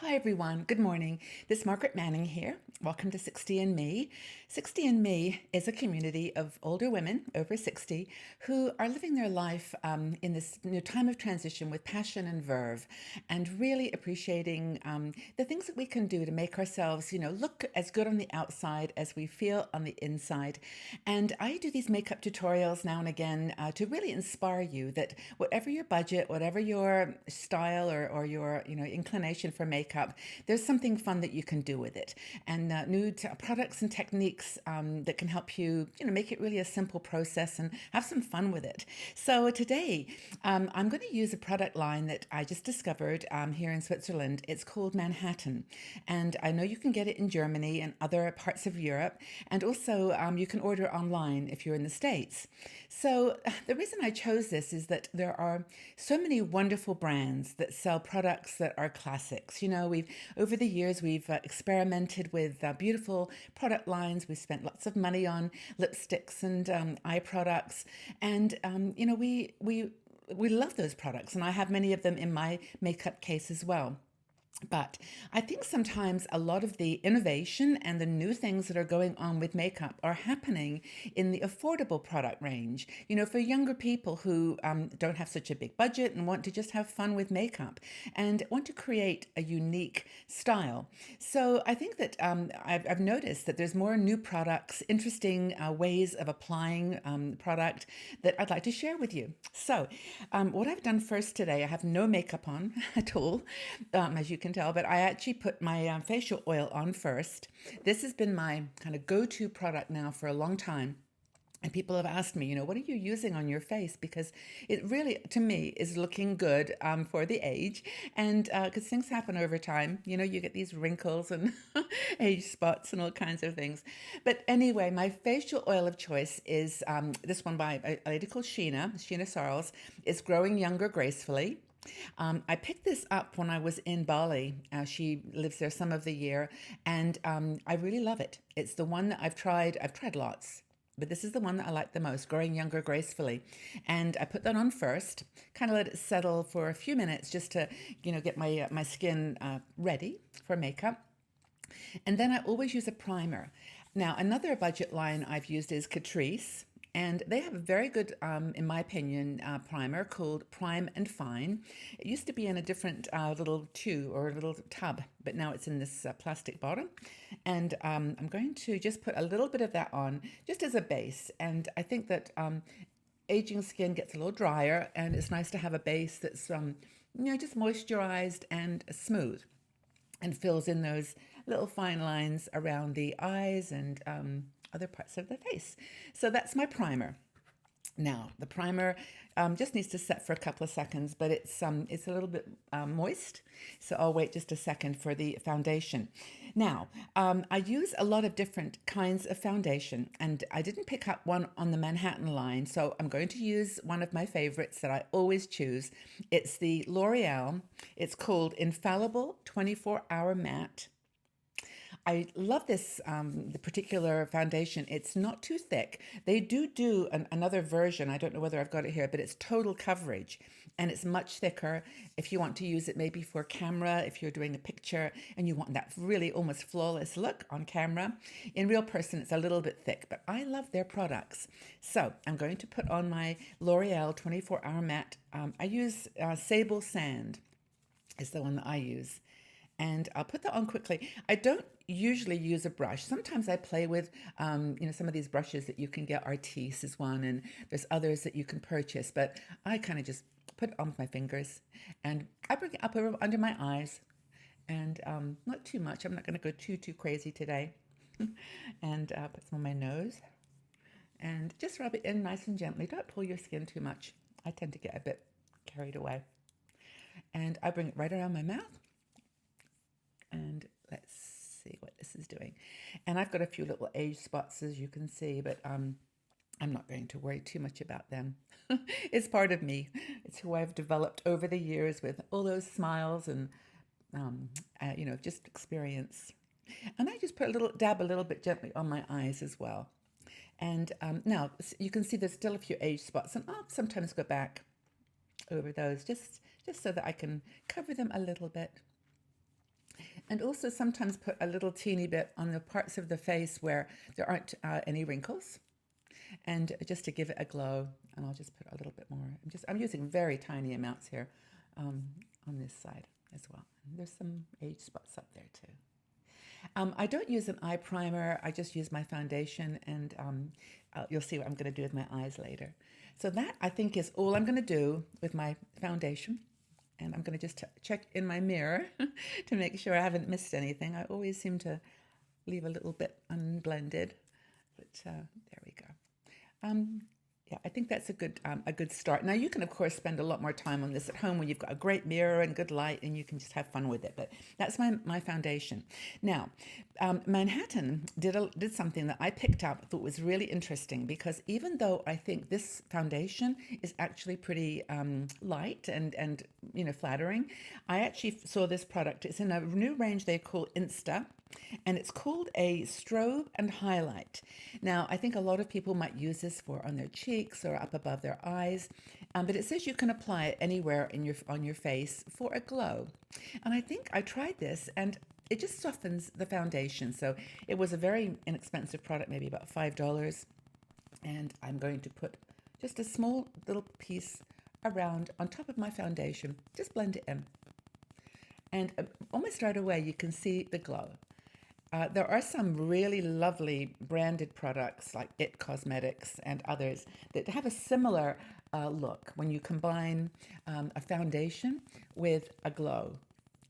Hi everyone, good morning. This is Margaret Manning here. Welcome to 60 and Me. 60 and Me is a community of older women over 60 who are living their life in this new time of transition with passion and verve and really appreciating the things that we can do to make ourselves, look as good on the outside as we feel on the inside. And I do these makeup tutorials now and again to really inspire you that whatever your budget, whatever your style or your, inclination for makeup, there's something fun that you can do with it, and products and techniques that can help you, make it really a simple process and have some fun with it. So today, I'm going to use a product line that I just discovered here in Switzerland. It's called Manhattan, and I know you can get it in Germany and other parts of Europe, and also you can order online if you're in the States. So the reason I chose this is that there are so many wonderful brands that sell products that are classics. We've over the years we've experimented with beautiful product lines. We've spent lots of money on lipsticks and eye products, and we love those products, and I have many of them in my makeup case as well. But I think sometimes a lot of the innovation and the new things that are going on with makeup are happening in the affordable product range. For younger people who don't have such a big budget and want to just have fun with makeup and want to create a unique style. So I think that I've noticed that there's more new products, interesting ways of applying product that I'd like to share with you. So what I've done first today, I have no makeup on at all, as you can tell, but I actually put my facial oil on first. This has been my kind of go-to product now for a long time. And people have asked me, what are you using on your face? Because it really, to me, is looking good for the age. And because things happen over time, you get these wrinkles and age spots and all kinds of things. But anyway, my facial oil of choice is this one by a lady called Sheena Sarles. It's Growing Younger Gracefully. I picked this up when I was in Bali. She lives there some of the year, and I really love it. It's the one that I've tried. I've tried lots, but this is the one that I like the most, Growing Younger Gracefully. And I put that on first, kind of let it settle for a few minutes just to, get my skin ready for makeup. And then I always use a primer. Now, another budget line I've used is Catrice. And they have a very good, in my opinion, primer called Prime and Fine. It used to be in a different little tube or a little tub, but now it's in this plastic bottle. And I'm going to just put a little bit of that on just as a base. And I think that aging skin gets a little drier, and it's nice to have a base that's, just moisturized and smooth and fills in those little fine lines around the eyes and other parts of the face. So that's my primer. Now, the primer just needs to set for a couple of seconds, but it's a little bit moist, so I'll wait just a second for the foundation. Now, I use a lot of different kinds of foundation, and I didn't pick up one on the Manhattan line, so I'm going to use one of my favorites that I always choose. It's the L'Oreal. It's called Infallible 24-Hour Matte. I love this the particular foundation. It's not too thick. They do another version. I don't know whether I've got it here, but it's total coverage, and it's much thicker. If you want to use it maybe for camera, if you're doing a picture and you want that really almost flawless look on camera. In real person, it's a little bit thick, but I love their products. So I'm going to put on my L'Oreal 24-Hour Matte. I use Sable Sand is the one that I use. And I'll put that on quickly. I don't usually use a brush. Sometimes I play with, some of these brushes that you can get. Artis is one, and there's others that you can purchase. But I kind of just put it on with my fingers, and I bring it up over under my eyes, and not too much. I'm not going to go too crazy today. And put some on my nose, and just rub it in nice and gently. Don't pull your skin too much. I tend to get a bit carried away. And I bring it right around my mouth. And let's see what this is doing. And I've got a few little age spots, as you can see, but I'm not going to worry too much about them. It's part of me. It's who I've developed over the years with all those smiles and, just experience. And I just dab a little bit gently on my eyes as well. And now you can see there's still a few age spots, and I'll sometimes go back over those just so that I can cover them a little bit. And also sometimes put a little teeny bit on the parts of the face where there aren't any wrinkles, and just to give it a glow. And I'll just put a little bit more. I'm using very tiny amounts here um, on this side as well. And there's some age spots up there too. I don't use an eye primer. I just use my foundation, and you'll see what I'm going to do with my eyes later. So that, I think, is all I'm going to do with my foundation. And I'm going to just check in my mirror to make sure I haven't missed anything. I always seem to leave a little bit unblended, but there we go. Yeah, I think that's a good start. Now you can of course spend a lot more time on this at home when you've got a great mirror and good light, and you can just have fun with it. But that's my foundation. Now, Manhattan did something that I picked up, thought was really interesting, because even though I think this foundation is actually pretty light and flattering, I actually saw this product. It's in a new range they call Insta, and it's called a strobe and highlight. Now, I think a lot of people might use this for on their cheeks or up above their eyes, but it says you can apply it anywhere on your face for a glow. And I think I tried this, and it just softens the foundation. So it was a very inexpensive product, maybe about $5, and I'm going to put just a small little piece around on top of my foundation. Just blend it in, and almost right away you can see the glow. There are some really lovely branded products like It Cosmetics and others that have a similar look when you combine a foundation with a glow.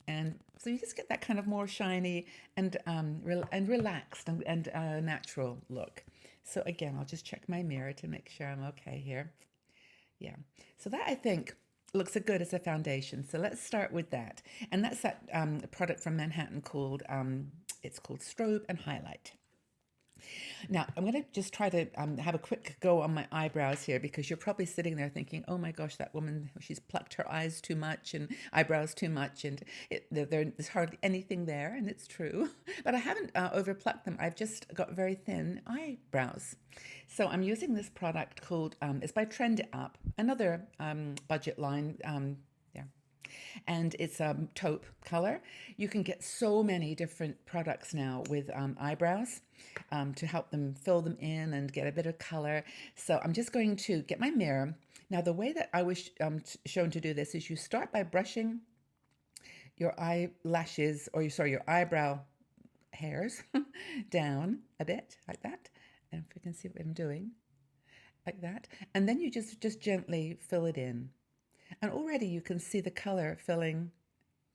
And so you just get that kind of more shiny and relaxed and natural look. So again, I'll just check my mirror to make sure I'm okay here. Yeah. So that, I think, looks good as a foundation. So let's start with that. And that's that product from Manhattan called, it's called Strobe and Highlight. Now, I'm going to just try to have a quick go on my eyebrows here, because you're probably sitting there thinking, oh my gosh, that woman, she's plucked her eyes too much and eyebrows too much, and there's hardly anything there, and it's true. But I haven't overplucked them. I've just got very thin eyebrows. So I'm using this product called, it's by Trend It Up, another budget line. And it's a taupe color. You can get so many different products now with eyebrows to help them fill them in and get a bit of color. So I'm just going to get my mirror. Now, the way that I was shown to do this is you start by brushing your eyelashes, or your eyebrow hairs down a bit like that. And if you can see what I'm doing, like that. And then you just gently fill it in. And already you can see the color filling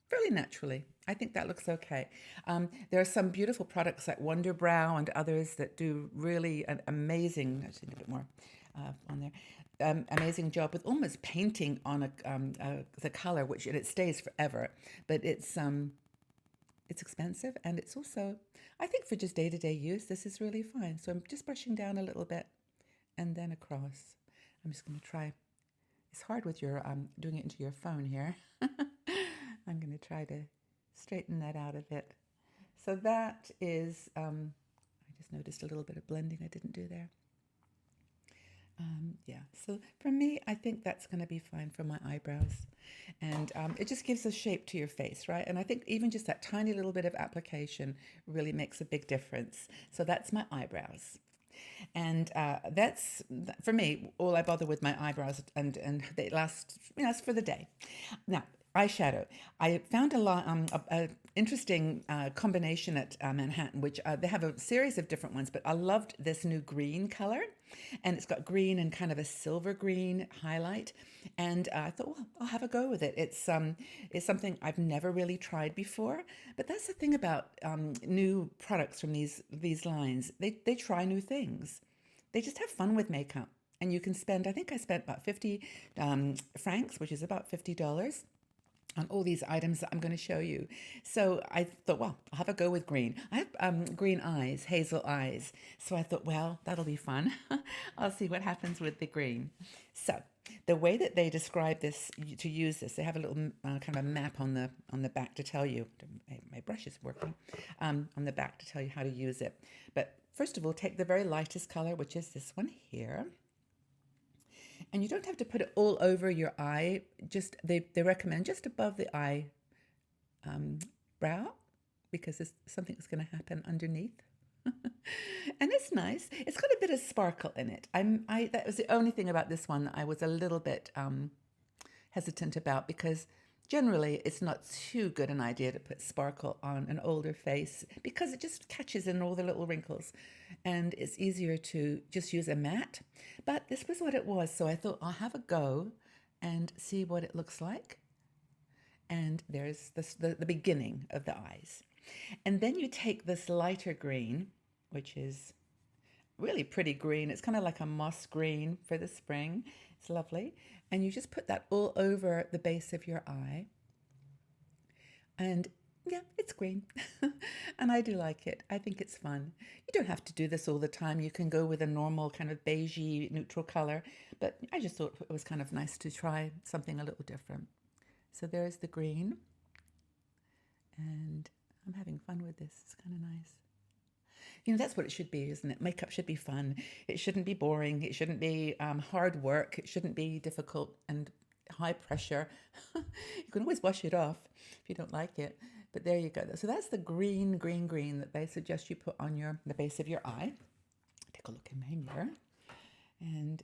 fairly naturally. I think that looks okay. There are some beautiful products like Wonder Brow and others that do really an amazing, I just need a bit more on there, amazing job with almost painting on the color, which it stays forever. But it's expensive, and it's also, I think, for just day-to-day use, this is really fine. So I'm just brushing down a little bit and then across. I'm just going to try. It's hard with your doing it into your phone here. I'm going to try to straighten that out a bit. So that is, I just noticed a little bit of blending I didn't do there. Yeah, so for me, I think that's going to be fine for my eyebrows. And it just gives a shape to your face, right? And I think even just that tiny little bit of application really makes a big difference. So that's my eyebrows. And that's, for me, all I bother with my eyebrows, and they last, for the day. Now, eyeshadow. I found a interesting combination at Manhattan, which they have a series of different ones, but I loved this new green color, and it's got green and kind of a silver green highlight. And I thought, well, I'll have a go with it. It's something I've never really tried before, but that's the thing about new products from these lines. They try new things. They just have fun with makeup, and you can spend. I think I spent about 50 francs, which is about $50. On all these items that I'm going to show you. So I thought, well, I'll have a go with green. I have green eyes, hazel eyes. So I thought, well, that'll be fun. I'll see what happens with the green. So the way that they describe this, to use this, they have a little kind of a map on the back to tell you, my brush is working, on the back to tell you how to use it. But first of all, take the very lightest color, which is this one here. And you don't have to put it all over your eye. Just they recommend just above the eye brow, because something's going to happen underneath. And it's nice. It's got a bit of sparkle in it. That was the only thing about this one that I was a little bit hesitant about, because generally it's not too good an idea to put sparkle on an older face because it just catches in all the little wrinkles, and it's easier to just use a matte. But this was what it was, so I thought I'll have a go and see what it looks like. And there's the beginning of the eyes. And then you take this lighter green, which is really pretty green. It's kind of like a moss green for the spring. It's lovely. And you just put that all over the base of your eye. And yeah, it's green. And I do like it. I think it's fun. You don't have to do this all the time. You can go with a normal kind of beigey neutral color. But I just thought it was kind of nice to try something a little different. So there's the green. And I'm having fun with this. It's kind of nice. You know, that's what it should be, isn't it? Makeup should be fun. It shouldn't be boring. It shouldn't be hard work. It shouldn't be difficult and high pressure. You can always wash it off if you don't like it. But there you go. So that's the green that they suggest you put on the base of your eye. Take a look in my mirror. And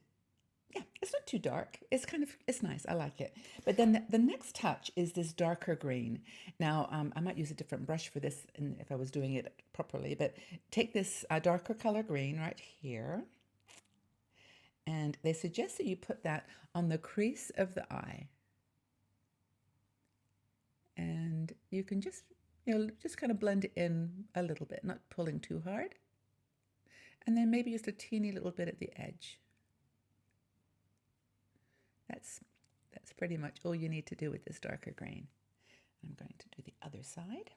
yeah, it's not too dark. It's nice. I like it. But then the next touch is this darker green. Now, I might use a different brush for this if I was doing it properly, but take this darker color green right here. And they suggest that you put that on the crease of the eye. And you can just kind of blend it in a little bit, not pulling too hard. And then maybe just a teeny little bit at the edge. That's pretty much all you need to do with this darker green. I'm going to do the other side.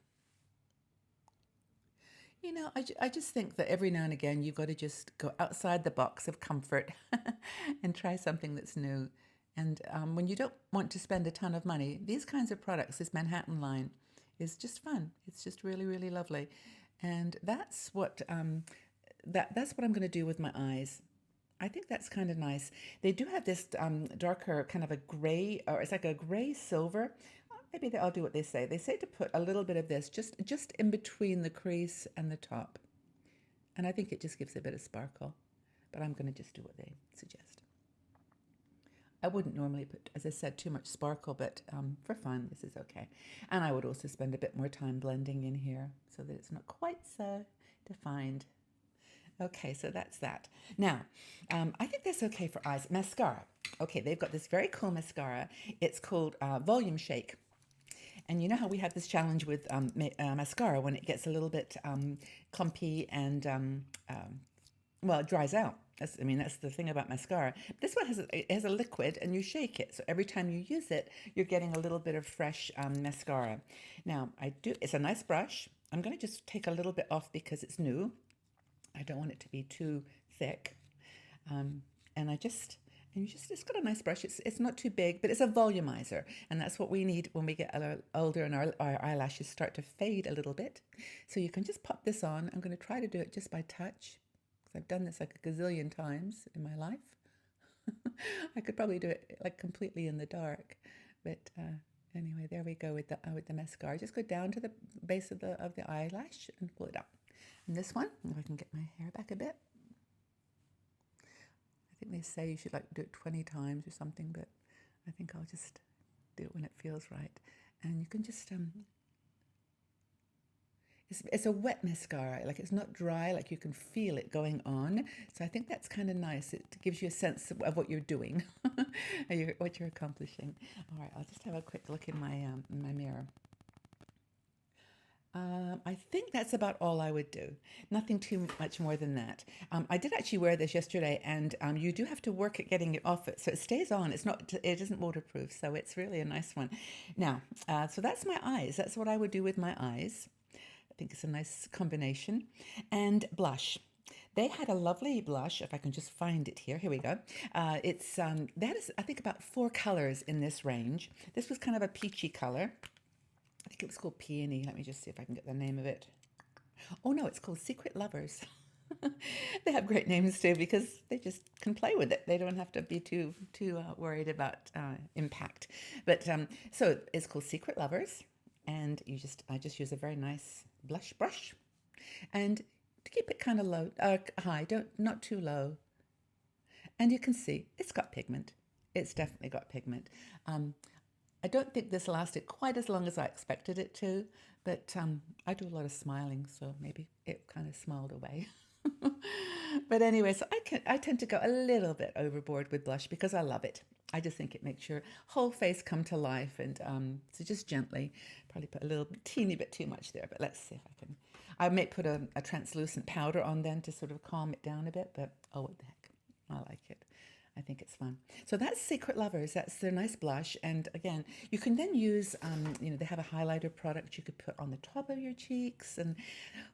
You know, I just think that every now and again you've got to just go outside the box of comfort and try something that's new. And when you don't want to spend a ton of money, these kinds of products, this Manhattan line, is just fun. It's just really, really lovely. And that's what that's what I'm going to do with my eyes. I think that's kind of nice. They do have this darker kind of a gray, or it's like a gray silver. Maybe I'll do what they say. They say to put a little bit of this just in between the crease and the top. And I think it just gives a bit of sparkle. But I'm going to just do what they suggest. I wouldn't normally put, as I said, too much sparkle, but for fun, this is okay. And I would also spend a bit more time blending in here so that it's not quite so defined. Okay, so that's that. Now, I think that's okay for eyes. Mascara. Okay, they've got this very cool mascara. It's called Volume Shake. And you know how we have this challenge with mascara when it gets a little bit clumpy and, well, it dries out. That's the thing about mascara. This one has a liquid, and you shake it. So every time you use it, you're getting a little bit of fresh mascara. Now, it's a nice brush. I'm going to just take a little bit off because it's new. I don't want it to be too thick. It's got a nice brush. It's not too big, but it's a volumizer. And that's what we need when we get older and our eyelashes start to fade a little bit. So you can just pop this on. I'm going to try to do it just by touch, because I've done this like a gazillion times in my life. I could probably do it like completely in the dark. But anyway, there we go with the mascara. Just go down to the base of the eyelash and pull it up. And this one, if I can get my hair back a bit. I think they say you should like do it 20 times or something, but I think I'll just do it when it feels right. And you can just, it's a wet mascara, like it's not dry, like you can feel it going on. So I think that's kind of nice. It gives you a sense of what you're doing, what you're accomplishing. All right, I'll just have a quick look in my mirror. I think that's about all I would do. Nothing too much more than that. I did actually wear this yesterday, and you do have to work at getting it off it, so it stays on. It isn't waterproof, so it's really a nice one. Now, so that's my eyes. That's what I would do with my eyes. I think it's a nice combination. And blush. They had a lovely blush, if I can just find it here. Here we go. That is, I think, about 4 colors in this range. This was kind of a peachy color. I think it was called Peony. Let me just see if I can get the name of it. Oh no, it's called Secret Lovers. They have great names too because they just can play with it. They don't have to be too worried about impact. But so it's called Secret Lovers. And I just use a very nice blush brush, and to keep it kind of low, high, not too low. And you can see it's got pigment. It's definitely got pigment. Um, I don't think this lasted quite as long as I expected it to, but I do a lot of smiling, so maybe it kind of smiled away. But anyway, so I tend to go a little bit overboard with blush because I love it. I just think it makes your whole face come to life, and so just gently, probably put a little teeny bit too much there, but let's see if I can. I may put a translucent powder on then to sort of calm it down a bit, but oh, what the heck, I like it. I think it's fun. So that's Secret Lovers. That's their nice blush. And again, you can then use, they have a highlighter product you could put on the top of your cheeks and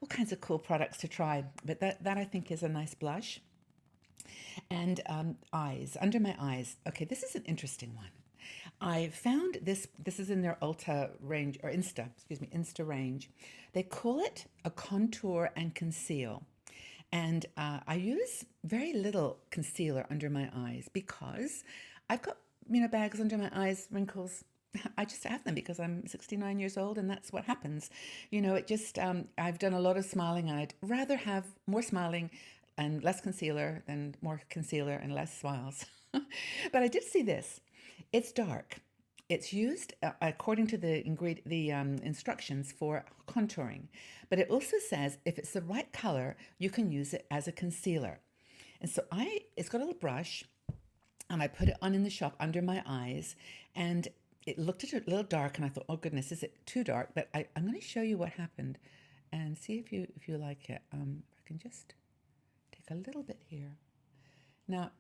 all kinds of cool products to try. But that I think is a nice blush. And eyes, under my eyes. Okay, this is an interesting one. I found this is in their Ulta range, or Insta range. They call it a contour and conceal. And I use very little concealer under my eyes because I've got, bags under my eyes, wrinkles. I just have them because I'm 69 years old and that's what happens. It just, I've done a lot of smiling and I'd rather have more smiling and less concealer than more concealer and less smiles. But I did see this. It's dark. It's used according to the instructions for contouring, but it also says if it's the right color, you can use it as a concealer. And so it's got a little brush, and I put it on in the shop under my eyes, and it looked a little dark, and I thought, oh goodness, is it too dark? But I'm going to show you what happened, and see if you like it. I can just take a little bit here. Now,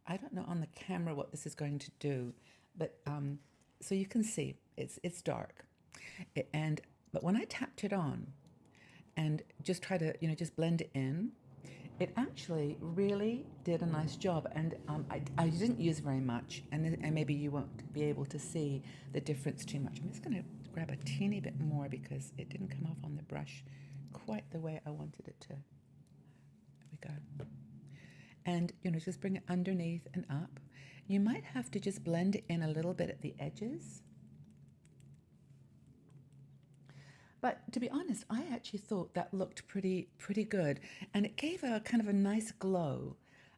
I don't know on the camera what this is going to do, but so you can see it's dark, but when I tapped it on and just try to just blend it in, it actually really did a nice job. And I didn't use very much, and maybe you won't be able to see the difference too much. I'm just going to grab a teeny bit more because it didn't come off on the brush quite the way I wanted it to. There we go. And just bring it underneath and up. You might have to just blend it in a little bit at the edges. But to be honest, I actually thought that looked pretty good, and it gave a kind of a nice glow.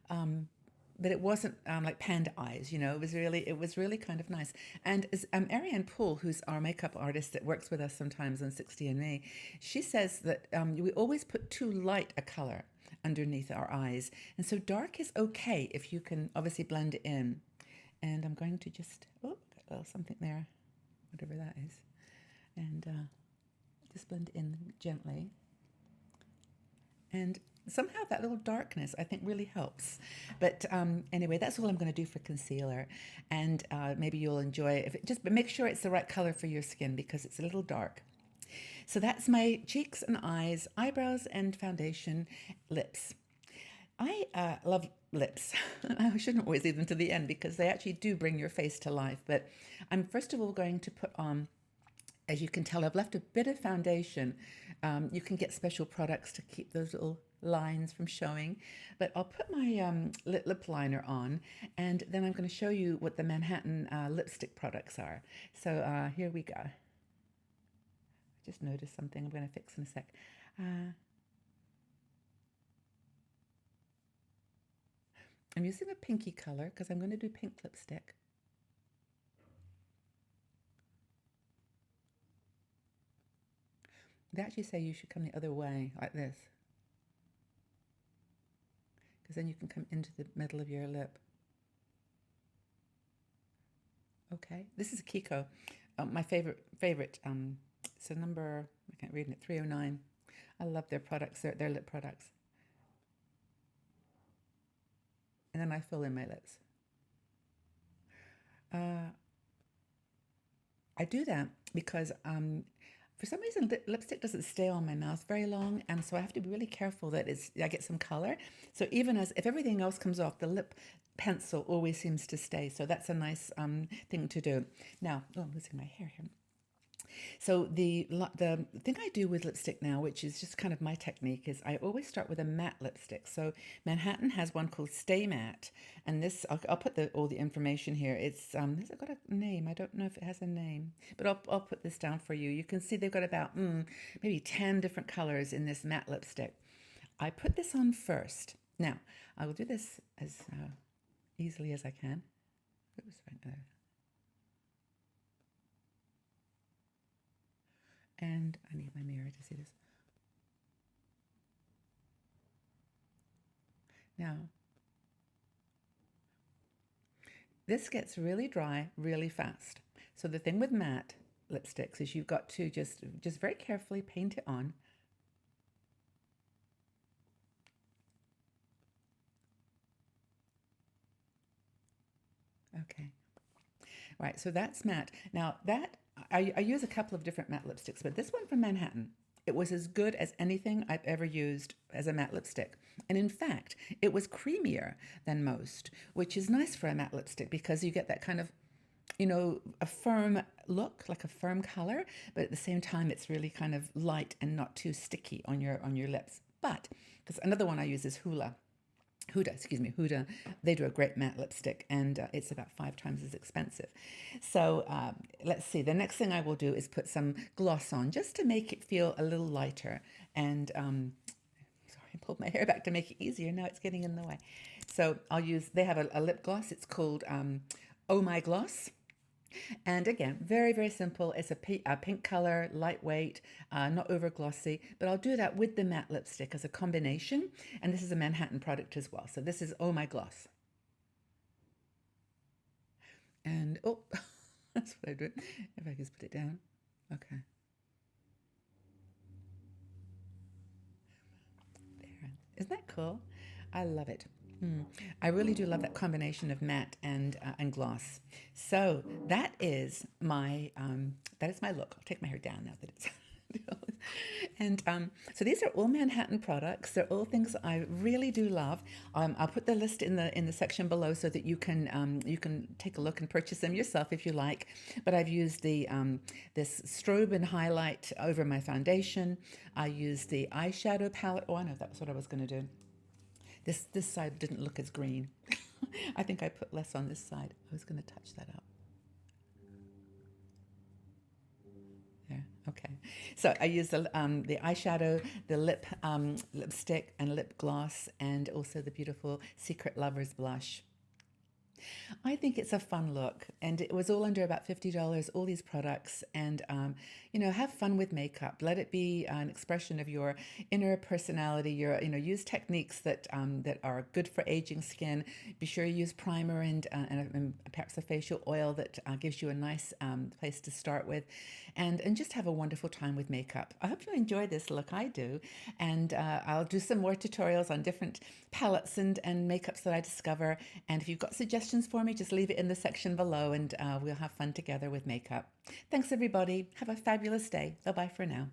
But it wasn't like panda eyes, It was really kind of nice. And as Ariane Poole, who's our makeup artist that works with us sometimes on 60andMe, she says that we always put too light a color underneath our eyes, and so dark is okay if you can obviously blend it in. And I'm going to just got a little something there, whatever that is, and just blend it in gently. And somehow that little darkness I think really helps. But anyway, that's all I'm going to do for concealer, and maybe you'll enjoy it. But make sure it's the right color for your skin because it's a little dark. So that's my cheeks and eyes, eyebrows and foundation, lips. I love lips. I shouldn't always leave them to the end because they actually do bring your face to life. But I'm first of all going to put on, as you can tell, I've left a bit of foundation. You can get special products to keep those little lines from showing. But I'll put my lip liner on, and then I'm going to show you what the Manhattan lipstick products are. So here we go. Just noticed something I'm going to fix in a sec. I'm using a pinky color because I'm going to do pink lipstick. They actually say you should come the other way, like this, because then you can come into the middle of your lip. Okay, this is a Kiko, my favorite. It's a number, I can't read it, 309. I love their products, their lip products. And then I fill in my lips. I do that because for some reason lipstick doesn't stay on my mouth very long, and so I have to be really careful that I get some color. So even if everything else comes off, the lip pencil always seems to stay. So that's a nice thing to do. Now, I'm losing my hair here. So the thing I do with lipstick now, which is just kind of my technique, is I always start with a matte lipstick. So Manhattan has one called Stay Matte, and this I'll put all the information here. It's has it got a name? I don't know if it has a name, but I'll put this down for you. You can see they've got about maybe 10 different colors in this matte lipstick. I put this on first. Now I will do this as easily as I can. Oops, right there. And I need my mirror to see this. Now, this gets really dry really fast. So the thing with matte lipsticks is you've got to just very carefully paint it on. Okay. Right, so that's matte. Now that I use a couple of different matte lipsticks, but this one from Manhattan, it was as good as anything I've ever used as a matte lipstick. And in fact, it was creamier than most, which is nice for a matte lipstick because you get that kind of, a firm look, like a firm color, but at the same time, it's really kind of light and not too sticky on your lips. But because another one I use is Huda. They do a great matte lipstick, and it's about 5 times as expensive. So let's see. The next thing I will do is put some gloss on just to make it feel a little lighter. And sorry, I pulled my hair back to make it easier. Now it's getting in the way. So they have a lip gloss. It's called Oh My Gloss. And again, very, very simple. It's a pink color, lightweight, not over glossy, but I'll do that with the matte lipstick as a combination. And this is a Manhattan product as well. So this is Oh My Gloss. And, oh, that's what I do. If I just put it down. Okay. There. Isn't that cool? I love it. I really do love that combination of matte and gloss. So that is my look. I'll take my hair down now that it's and so these are all Manhattan products. They're all things I really do love. I'll put the list in the section below so that you can take a look and purchase them yourself if you like. But I've used this Strobe and highlight over my foundation. I used the eyeshadow palette. Oh, I know that's what I was going to do. This side didn't look as green. I think I put less on this side. I was going to touch that up. There, okay. So I used the eyeshadow, the lipstick and lip gloss, and also the beautiful Secret Lovers blush. I think it's a fun look, and it was all under about $50, all these products. And, have fun with makeup. Let it be an expression of your inner personality. Use techniques that are good for aging skin. Be sure you use primer and perhaps a facial oil that gives you a nice place to start with, and just have a wonderful time with makeup. I hope you enjoy this look. I do, and I'll do some more tutorials on different palettes and makeups that I discover. And if you've got suggestions for me, just leave it in the section below, and we'll have fun together with makeup. Thanks, everybody. Have a fabulous day. Bye-bye for now.